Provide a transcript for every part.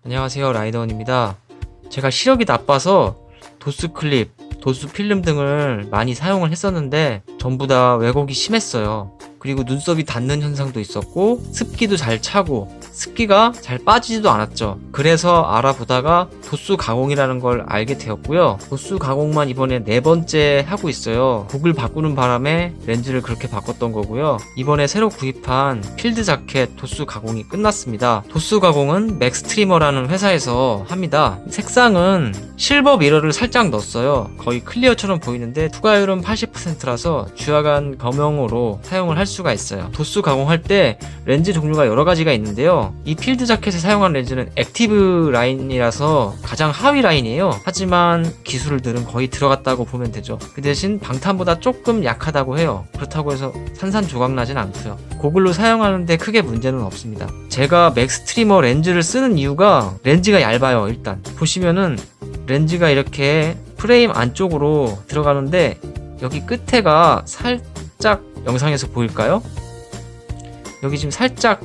안녕하세요, 라이더원입니다. 제가 시력이 나빠서 도수 클립, 도수 필름 등을 많이 사용을 했었는데 전부 다 왜곡이 심했어요. 그리고 눈썹이 닿는 현상도 있었고 습기도 잘 차고 습기가 잘 빠지지도 않았죠. 그래서 알아보다가 도수 가공이라는 걸 알게 되었고요. 도수 가공만 이번에 4번째 하고 있어요. 곡을 바꾸는 바람에 렌즈를 그렇게 바꿨던 거고요. 이번에 새로 구입한 필드 자켓 도수 가공이 끝났습니다. 도수 가공은 맥스트리머라는 회사에서 합니다. 색상은 실버 미러를 살짝 넣었어요. 거의 클리어처럼 보이는데 투과율은 80%라서 주야간 겸용으로 사용을 할 수가 있어요. 도수 가공할 때 렌즈 종류가 여러 가지가 있는데요. 이 필드 자켓에 사용한 렌즈는 액티브 라인이라서 가장 하위 라인이에요. 하지만 기술들은 거의 들어갔다고 보면 되죠. 그 대신 방탄보다 조금 약하다고 해요. 그렇다고 해서 산산조각 나진 않고요. 고글로 사용하는데 크게 문제는 없습니다. 제가 맥스트리머 렌즈를 쓰는 이유가 렌즈가 얇아요. 일단 보시면은 렌즈가 이렇게 프레임 안쪽으로 들어가는데 여기 끝에가 살짝 영상에서 보일까요? 여기 지금 살짝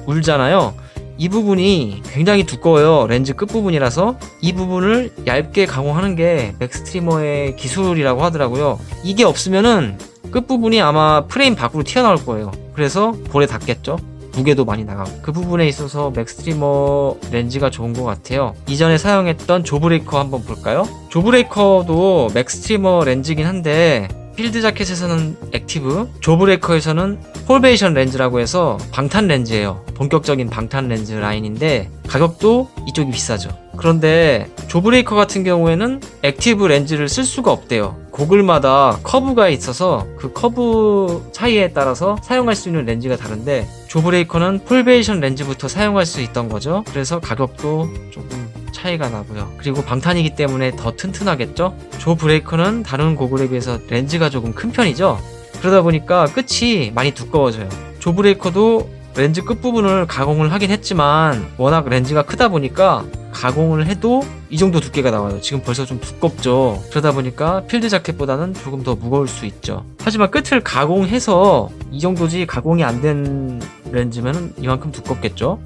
울잖아요. 이 부분이 굉장히 두꺼워요. 렌즈 끝부분이라서 이 부분을 얇게 가공하는 게 맥스트리머의 기술이라고 하더라고요. 이게 없으면은 끝부분이 아마 프레임 밖으로 튀어나올 거예요. 그래서 볼에 닿겠죠. 무게도 많이 나가고 그 부분에 있어서 맥스트리머 렌즈가 좋은 것 같아요. 이전에 사용했던 조브레이커 한번 볼까요? 조브레이커도 맥스트리머 렌즈긴 한데 필드 자켓에서는 액티브, 조브레이커에서는 폴베이션 렌즈라고 해서 방탄 렌즈예요. 본격적인 방탄 렌즈 라인인데 가격도 이쪽이 비싸죠. 그런데 조브레이커 같은 경우에는 액티브 렌즈를 쓸 수가 없대요. 고글마다 커브가 있어서 그 커브 차이에 따라서 사용할 수 있는 렌즈가 다른데 조브레이커는 폴베이션 렌즈부터 사용할 수 있던 거죠. 그래서 가격도 조금 차이가 나고요. 그리고 방탄이기 때문에 더 튼튼하겠죠? 조브레이커는 다른 고글에 비해서 렌즈가 조금 큰 편이죠. 그러다 보니까 끝이 많이 두꺼워져요. 조브레이커도 렌즈 끝부분을 가공을 하긴 했지만 워낙 렌즈가 크다 보니까 가공을 해도 이 정도 두께가 나와요. 지금 벌써 좀 두껍죠. 그러다 보니까 필드 자켓보다는 조금 더 무거울 수 있죠. 하지만 끝을 가공해서 이 정도지 가공이 안 된 렌즈면 이만큼 두껍겠죠.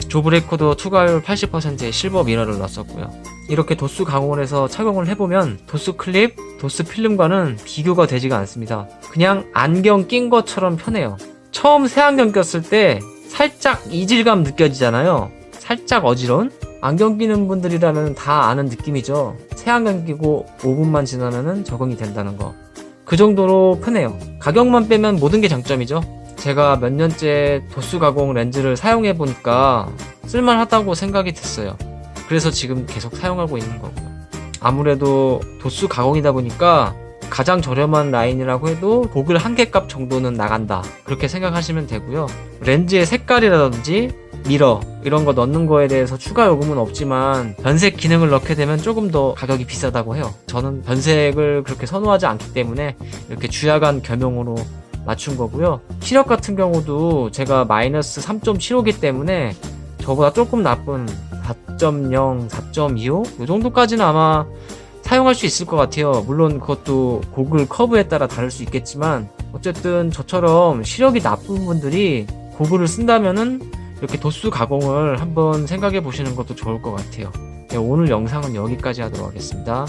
조브레이커도 투과율 80%의 실버 미러를 넣었었고요. 이렇게 도수 가공을 해서 착용을 해보면 도수 클립, 도수 필름과는 비교가 되지가 않습니다. 그냥 안경 낀 것처럼 편해요. 처음 새 안경 꼈을 때 살짝 이질감 느껴지잖아요. 살짝 어지러운? 안경 끼는 분들이라면 다 아는 느낌이죠. 새 안경 끼고 5분만 지나면 적응이 된다는 거. 그 정도로 편해요. 가격만 빼면 모든 게 장점이죠. 제가 몇 년째 도수 가공 렌즈를 사용해 보니까 쓸만하다고 생각이 됐어요. 그래서 지금 계속 사용하고 있는 거고요. 아무래도 도수 가공이다 보니까 가장 저렴한 라인이라고 해도 고글 한 개 값 정도는 나간다, 그렇게 생각하시면 되고요. 렌즈의 색깔이라든지 미러 이런 거 넣는 거에 대해서 추가 요금은 없지만 변색 기능을 넣게 되면 조금 더 가격이 비싸다고 해요. 저는 변색을 그렇게 선호하지 않기 때문에 이렇게 주야간 겸용으로 맞춘 거고요. 시력 같은 경우도 제가 마이너스 3.75기 때문에 저보다 조금 나쁜 4.0, 4.25? 이 정도까지는 아마 사용할 수 있을 것 같아요. 물론 그것도 고글 커브에 따라 다를 수 있겠지만 어쨌든 저처럼 시력이 나쁜 분들이 고글을 쓴다면은 이렇게 도수 가공을 한번 생각해 보시는 것도 좋을 것 같아요. 네, 오늘 영상은 여기까지 하도록 하겠습니다.